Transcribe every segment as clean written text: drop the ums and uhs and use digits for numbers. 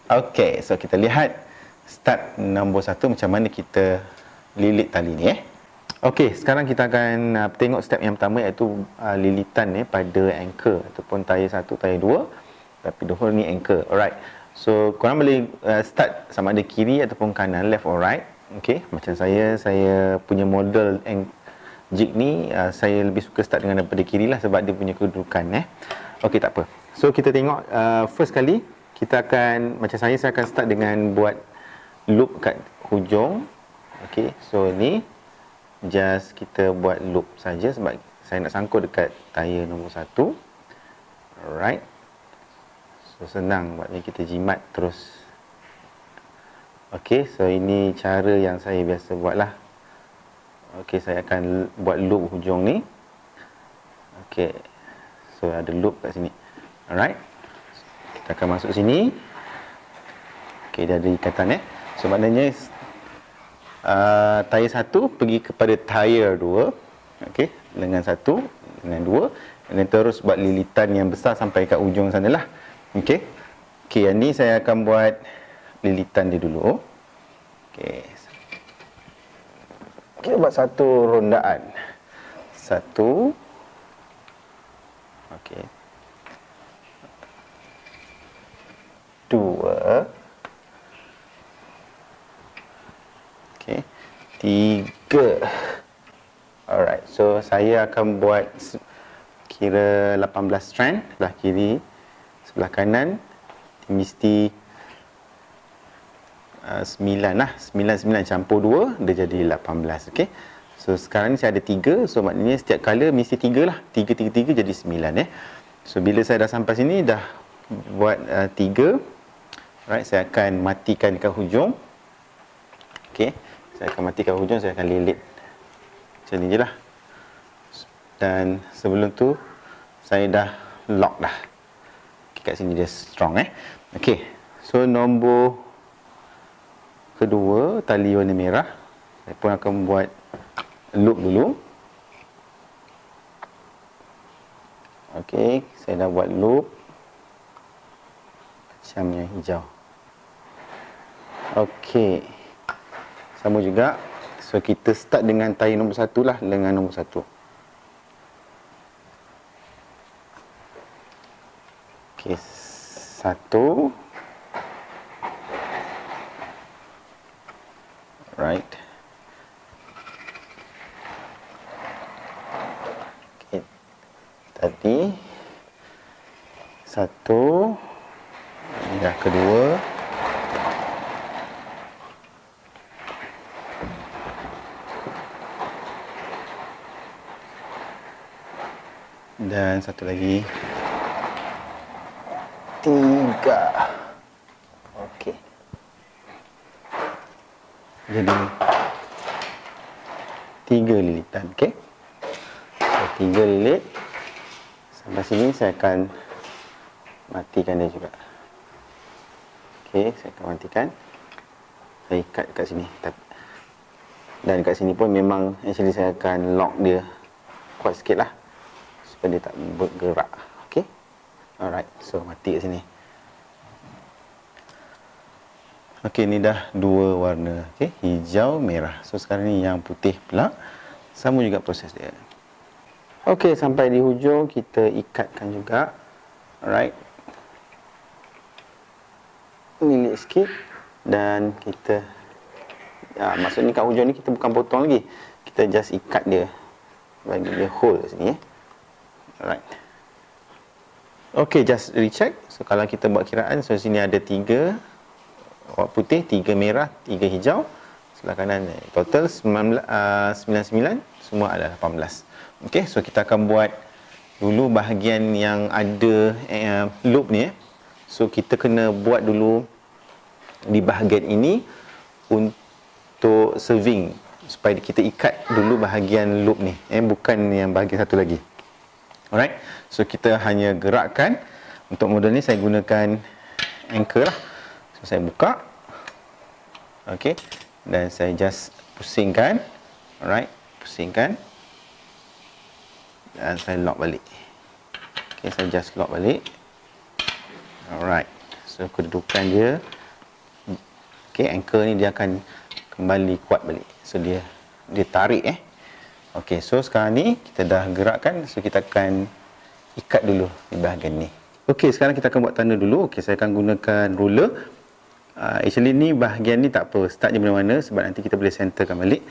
Okey, so kita lihat start nombor 1 macam mana kita lilit tali ni Okey, sekarang kita akan tengok step yang pertama iaitu lilitan pada anchor ataupun tayar 1, tayar 2. Tapi dahulu ni anchor. Alright. So korang boleh start sama ada kiri ataupun kanan, left or right. Okey, macam saya punya model jig ni saya lebih suka start dengan daripada kiri lah sebab dia punya kedudukan Okey, tak apa. So kita tengok first kali kita akan, macam saya akan start dengan buat loop kat hujung. Okey, so ni just kita buat loop saja sebab saya nak sangkut dekat tayar nombor 1. Alright. So senang buatnya, kita jimat terus. Okey, so ini cara yang saya biasa buat lah. Okey, saya akan buat loop hujung ni. Okey, so ada loop kat sini. Alright. Kita akan masuk sini. Okey, dah ada ikatan So maknanya tayar 1 pergi kepada tayar 2. Okey, lengan 1, lengan 2, dan terus buat lilitan yang besar sampai kat ujung sana lah. Okey. Okey, yang ni saya akan buat lilitan dia dulu. Okey. Kita buat satu rondaan. 1. Okey. 2. Okey. 3. Alright, so saya akan buat kira 18 strand sebelah kiri, sebelah kanan mesti 9 lah. 9 campur 2 dia jadi 18. Okey. So sekarang ni saya ada 3, so maknanya setiap color mesti 3 lah. 3 jadi 9 So bila saya dah sampai sini dah buat 3. Alright, saya akan matikan dekat hujung. Okey, saya akan matikan hujung, saya akan lilit macam ni je lah. Dan sebelum tu saya dah lock dah. Okay, kat sini dia strong Okey, so nombor kedua tali warna merah, saya pun akan buat loop dulu. Okey, saya dah buat loop macam yang hijau. Okey, sama juga. So kita start dengan tayar nombor 1 lah, lengan nombor 1. Okey, 1. Right. Okey, tadi 1. Ini dah kedua. Dan satu lagi. 3. Okey. Jadi 3 lilitan. Okey. So, 3 lilit. Sampai sini saya akan matikan dia juga. Okey, saya akan matikan. Saya ikat kat sini. Dan kat sini pun memang actually saya akan lock dia kuat sikit lah supaya dia tak bergerak. Okey. Alright, so mati kat sini. Okey, ni dah 2 warna. Okey, hijau, merah. So sekarang ni yang putih pula. Sama juga proses dia. Okey, sampai di hujung kita ikatkan juga. Alright. Lilit sikit dan kita maksudnya kat hujung ni kita bukan potong lagi. Kita just ikat dia. Bagi dia hole kat sini Alright. Okey, just recheck. So kalau kita buat kiraan, so sini ada 3 warna putih, 3 merah, 3 hijau. Sebelah kanan total 99, semua adalah 18. Okey, so kita akan buat dulu bahagian yang ada loop ni So kita kena buat dulu di bahagian ini untuk serving, supaya kita ikat dulu bahagian loop ni bukan yang bahagian satu lagi. Alright, so kita hanya gerakkan. Untuk model ni saya gunakan anchor lah. So saya buka, okey, dan saya just pusingkan. Alright, pusingkan dan saya lock balik. Okey, saya just lock balik. Alright, So kedudukan dia, okey, anchor ni dia akan kembali kuat balik. So dia tarik Okey, so sekarang ni kita dah gerakkan, so kita akan ikat dulu di bahagian ni. Okey, sekarang kita akan buat tanda dulu. Okey, saya akan gunakan ruler. Actually ni bahagian ni tak apa, start je mana-mana sebab nanti kita boleh centerkan balik.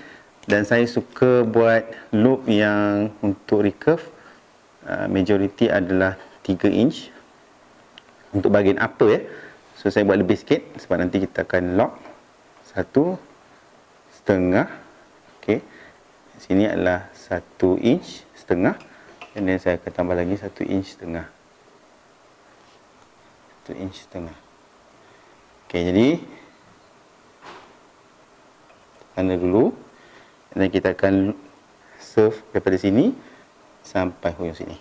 Dan saya suka buat loop yang untuk recurve, majority adalah 3 inch untuk bahagian upper So saya buat lebih sikit sebab nanti kita akan lock 1.5. Okey, sini adalah 1.5 inch, dan then saya akan tambah lagi 1.5 inch. 1.5 inch. Okey, jadi tanda dulu, dan kita akan serve daripada sini sampai hujung sini.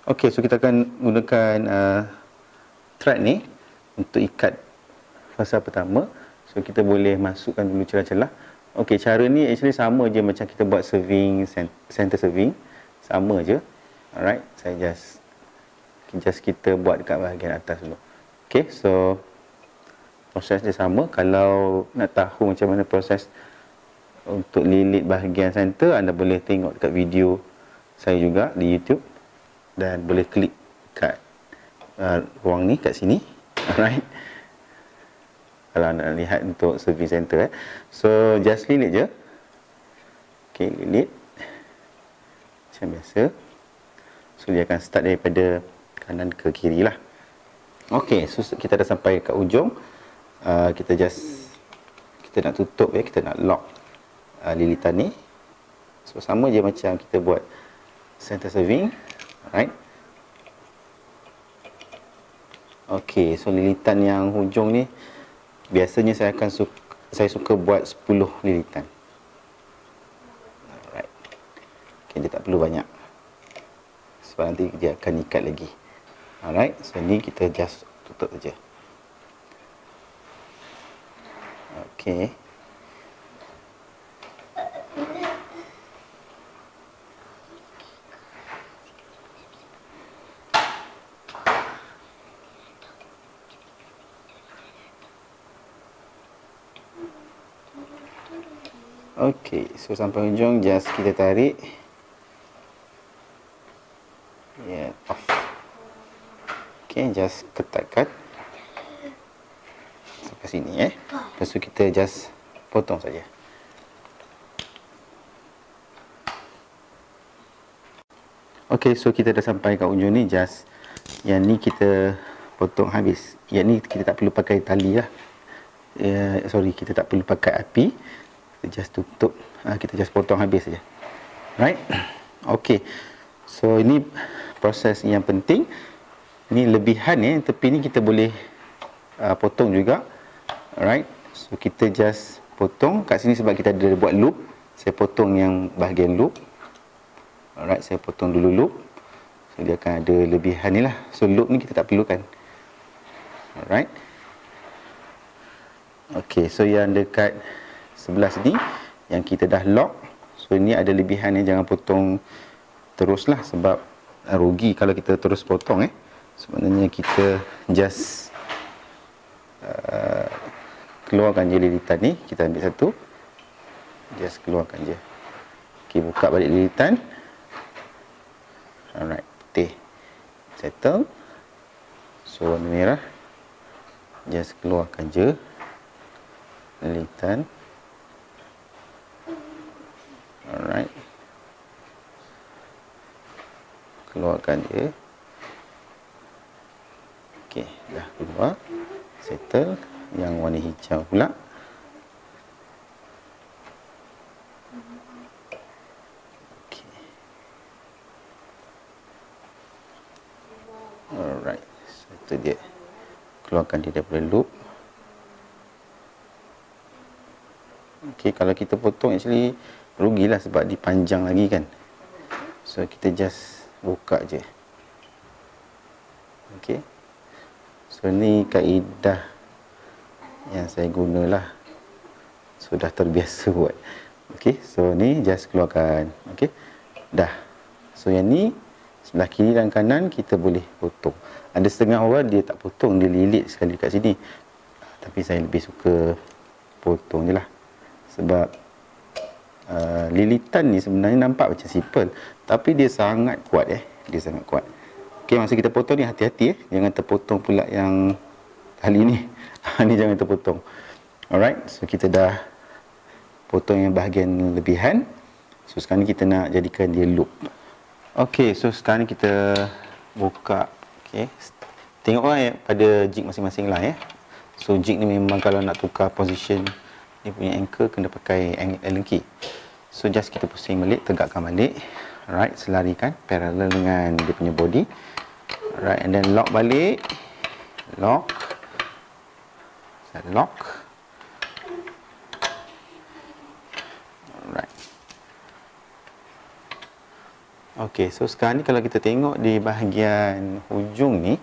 Okey, so kita akan gunakan thread ni untuk ikat fasa pertama. So kita boleh masukkan dulu celah-celah. Okey, cara ni actually sama je macam kita buat serving, center serving, sama je. Alright, saya just kita buat dekat bahagian atas dulu. Okey, so proses dia sama. Kalau nak tahu macam mana proses untuk lilit bahagian center, anda boleh tengok dekat video saya juga di YouTube, dan boleh klik kat ruang ni kat sini. Alright, kalau anda nak lihat untuk serving center So just lilit je. Okey, lilit macam biasa. So dia akan start daripada kanan ke kiri lah. Okey, so kita dah sampai kat ujung. Kita nak tutup kita nak lock lilitan ni. So sama je macam kita buat center serving. Alright. Okey, so lilitan yang hujung ni biasanya saya suka buat 10 lilitan. Alright. Okey, dia tak perlu banyak sebab nanti dia akan ikat lagi. Alright, so ni kita just tutup saja. Okey. Okey, so sampai hujung just kita tarik. Off. Okey, just ketatkan sampai sini Lepas tu kita just potong saja. Okey, so kita dah sampai kat ujung ni. Just yang ni kita potong habis. Yang ni kita tak perlu pakai tali lah. Kita tak perlu pakai api. Kita just tutup, kita just potong habis saja. Right? Okey, so ini proses yang penting. Ini lebihan tepi ni kita boleh potong juga. Alright, so kita just potong kat sini sebab kita ada buat loop. Saya potong yang bahagian loop. Alright, saya potong dulu loop. So dia akan ada lebihan ni lah. So loop ni kita tak perlukan. Alright. Okey, so yang dekat sebelah sini yang kita dah lock, so ini ada lebihan ni, jangan potong teruslah sebab rugi kalau kita terus potong sebenarnya kita just keluarkan je lilitan ni. Kita ambil satu, just keluarkan je. Okey, buka balik lilitan. Alright, putih settle. So warna merah, just keluarkan je lilitan. Alright, keluarkan je. Okey, dah keluar. Settle. Yang warna hijau pula. Okey. Alright, so itu dia. Keluarkan dia daripada loop. Okey, kalau kita potong actually rugilah sebab dipanjang lagi kan. So kita just buka je. Okey. So ni kaedah yang saya gunalah. Sudah terbiasa buat. Okey, so ni just keluarkan. Okey. Dah. So yang ni Sebelah kiri dan kanan kita boleh potong. Ada setengah orang dia tak potong, dia lilit sekali kat sini. Tapi saya lebih suka potong je lah. Sebab lilitan ni sebenarnya nampak macam simple, tapi dia sangat kuat dia sangat kuat. Okey, masa kita potong ni hati-hati jangan terpotong pula yang tali ni. Ni jangan terpotong. Alright, so kita dah potong yang bahagian lebihan. So sekarang ni kita nak jadikan dia loop. Okey, so sekarang ni kita buka. Okey, tengoklah pada jig masing-masing lah So jig ni memang kalau nak tukar position dia punya anchor kena pakai Allen key. So just kita pusing balik, tegakkan balik. Alright, selarikan parallel dengan dia punya body. Alright, and then lock balik. Lock. Lock. Alright. Okey, so sekarang ni kalau kita tengok di bahagian hujung ni,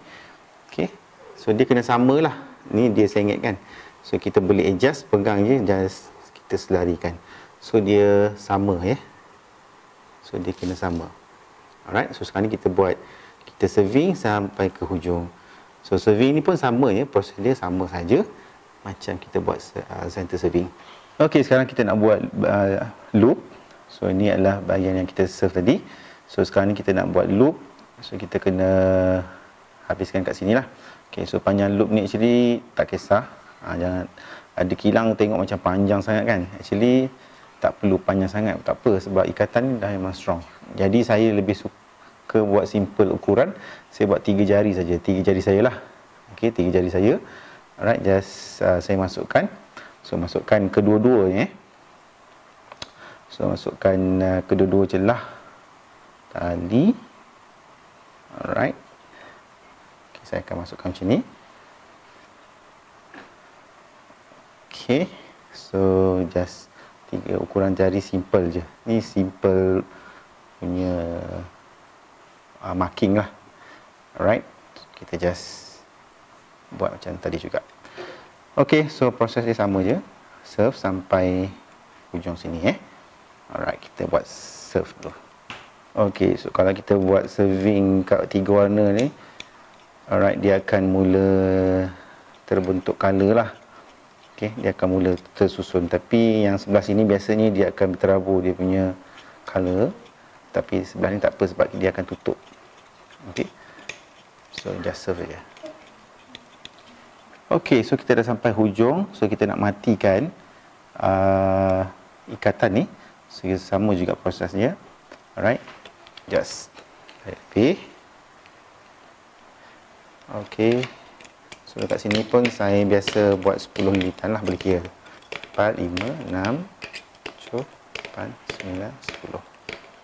okey. So dia kena samalah. Ni dia sengit kan. So kita boleh adjust, pegang je, just kita selarikan. So dia sama So dia kena sama. Alright, so sekarang ni kita buat, kita serving sampai ke hujung. So serving ni pun sama proses dia sama saja macam kita buat center serving. Okey, sekarang kita nak buat loop. So ini adalah bahagian yang kita serve tadi. So sekarang ni kita nak buat loop. So kita kena habiskan kat sini lah. Okey, so panjang loop ni actually tak kisah. Jangan ada kilang tengok macam panjang sangat kan. Actually tak perlu panjang sangat, tak apa, sebab ikatan ni dah memang strong. Jadi saya lebih suka buat simple ukuran. Saya buat 3 jari saja, 3 jari saya lah. Okey, 3 jari saya. Alright, just saya masukkan. So masukkan kedua-duanya. So masukkan kedua-dua celah tali. Alright. Okay, saya akan masukkan macam ni. Okay, so just 3 ukuran jari simple je. Ni simple punya marking lah. Alright, kita just buat macam tadi juga. Okay, so proses dia sama je. Serve sampai hujung sini Alright, kita buat serve dulu. Okay, so kalau kita buat serving kat 3 warna ni, alright, dia akan mula terbentuk color lah. Okay, dia akan mula tersusun. Tapi yang sebelah sini biasanya dia akan berterabur dia punya color. Tapi sebelah ni tak apa sebab dia akan tutup. Okay, so just serve je. Okay, so kita dah sampai hujung. So kita nak matikan ikatan ni. So sama juga prosesnya. Alright, just happy. Okay, so dekat sini pun saya biasa buat 10 lilitan lah, boleh kira 4, 5, 6, 7, 8, 9, 10.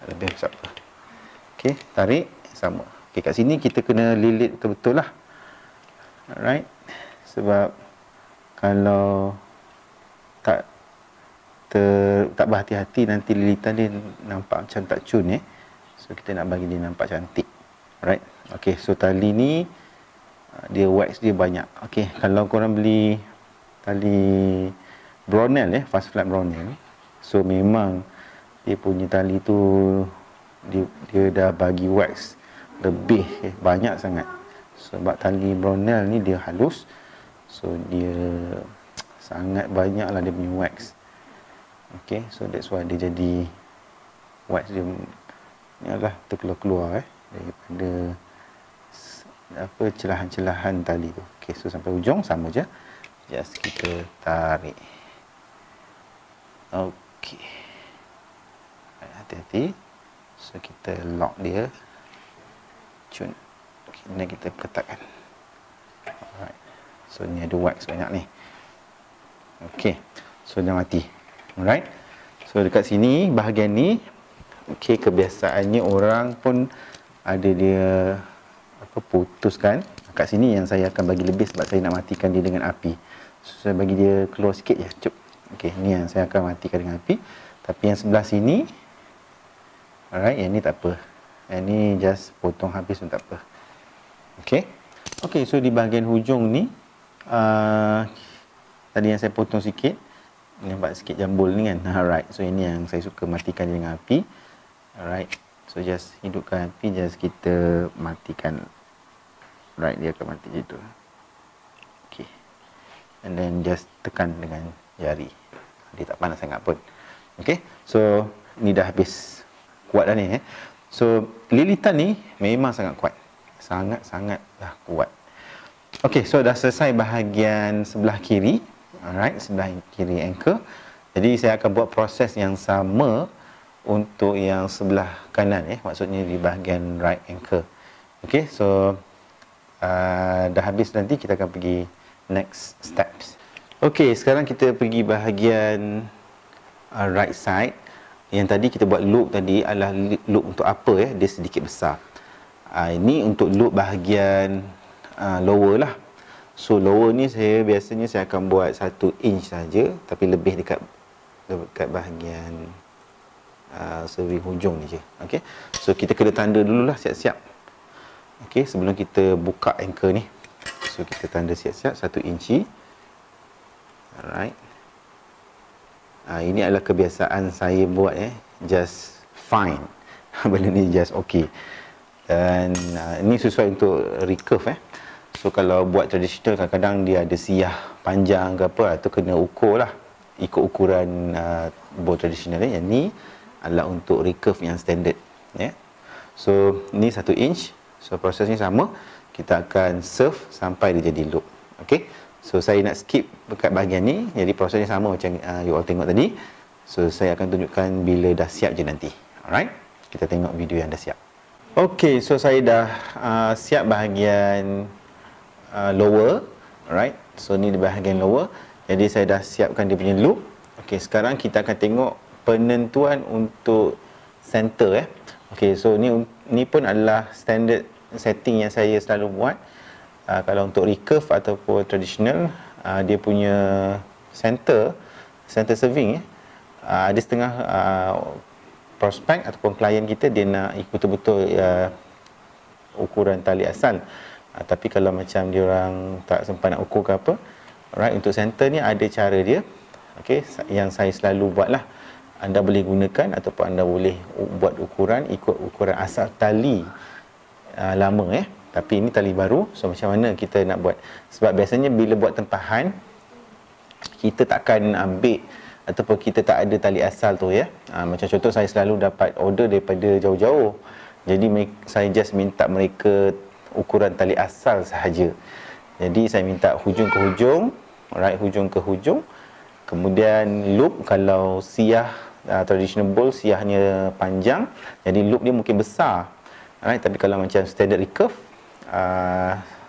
Lebih besar apa. Okay, tarik, sama. Okay, kat sini kita kena lilit betul-betul lah. Alright, sebab kalau tak berhati-hati nanti lilitan dia nampak macam tak cun So kita nak bagi dia nampak cantik. Alright, okay, so tali ni dia wax dia banyak. Okey, kalau korang beli tali Brownell fast flat Brownell, so memang dia punya tali tu dia dah bagi wax lebih banyak sangat. Sebab tali Brownell ni dia halus, so dia sangat banyak lah dia punya wax. Okey, so that's why dia jadi wax dia ni adalah terkeluar-keluar daripada apa celahan-celahan tali tu. Okey, so sampai hujung sama je. Just kita tarik. Okey. Hati-hati. So kita lock dia. Cun. Okey, dan kita ketatkan. Alright. So ni ada wax banyak ni. Okey. So dah mati. Alright. So dekat sini bahagian ni, okey, kebiasaannya orang pun ada dia putuskan. Kat sini yang saya akan bagi lebih sebab saya nak matikan dia dengan api. So, saya bagi dia keluar sikit je. Cuk. Okey, ni yang saya akan matikan dengan api. Tapi yang sebelah sini, alright, yang ni tak apa. Yang ni just potong habis pun tak apa. Okey. Okey, so di bahagian hujung ni, tadi yang saya potong sikit, nampak sikit jambul ni kan. Alright, so ini yang saya suka matikan dia dengan api. Alright, so So just hidupkan api, just kita matikan. Right, dia akan mati gitu. Okay. And then just tekan dengan jari. Dia tak panas sangat pun. Okay, so ni dah habis kuat dah ni. So lilitan ni memang sangat kuat. Sangat-sangatlah kuat. Okay, so dah selesai bahagian sebelah kiri. Alright, sebelah kiri anchor. Jadi saya akan buat proses yang sama untuk yang sebelah kanan, maksudnya di bahagian right anchor. Okay, so dah habis, nanti kita akan pergi next steps. Okay, sekarang kita pergi bahagian right side. Yang tadi kita buat loop tadi adalah loop untuk apa, dia sedikit besar. Ini untuk loop bahagian lower lah. So lower ni biasanya saya akan buat 1 inch saja, tapi lebih dekat bahagian serving hujung ni je. Okey. So kita kena tanda dululah siap-siap. Okey, sebelum kita buka anchor ni. So kita tanda siap-siap 1 inci. Alright. Ini adalah kebiasaan saya buat, just fine. Benda ni just okay. Dan ini sesuai untuk recurve. So kalau buat tradisional, kadang-kadang dia ada siyah panjang ke apa, atau kena ukur lah, ikut ukuran bowl tradisional. Yang ni adalah untuk recurve yang standard. So ni 1 inch. So proses ni sama. Kita akan serve sampai dia jadi loop. Okay. So saya nak skip dekat bahagian ni. Jadi prosesnya sama macam you all tengok tadi. So saya akan tunjukkan bila dah siap je nanti. Alright. Kita tengok video yang dah siap. Okay, so saya dah siap bahagian lower. Alright. So ni di bahagian lower. Jadi saya dah siapkan dia punya loop. Okay, sekarang kita akan tengok penentuan untuk center. Okay, so ni pun adalah standard setting yang saya selalu buat. Kalau untuk recurve ataupun traditional, dia punya center serving, ada setengah prospek ataupun klien kita dia nak ikut betul-betul ukuran tali asal. Tapi kalau macam dia orang tak sempat nak ukur ke apa, right, untuk center ni ada cara dia. Okey, yang saya selalu buatlah. Anda boleh gunakan ataupun anda boleh buat ukuran ikut ukuran asal tali lama. Tapi ini tali baru. So macam mana kita nak buat? Sebab biasanya bila buat tempahan, kita takkan ambil ataupun kita tak ada tali asal tu, macam contoh, saya selalu dapat order daripada jauh-jauh. Jadi saya just minta mereka ukuran tali asal sahaja. Jadi saya minta hujung ke hujung, right, hujung ke hujung. Kemudian loop, kalau siyah traditional bowl siyahnya panjang, jadi loop dia mungkin besar. Right, tapi kalau macam standard recurve,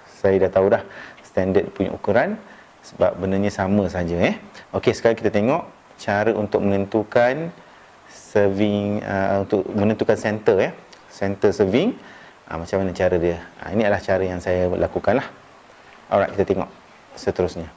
saya dah tahu dah standard punya ukuran, sebab benarnya sama saja. Okey, sekarang kita tengok cara untuk menentukan serving, untuk menentukan center, center serving. Macam mana cara dia? Ini adalah cara yang saya lakukan lah. Alright, kita tengok seterusnya.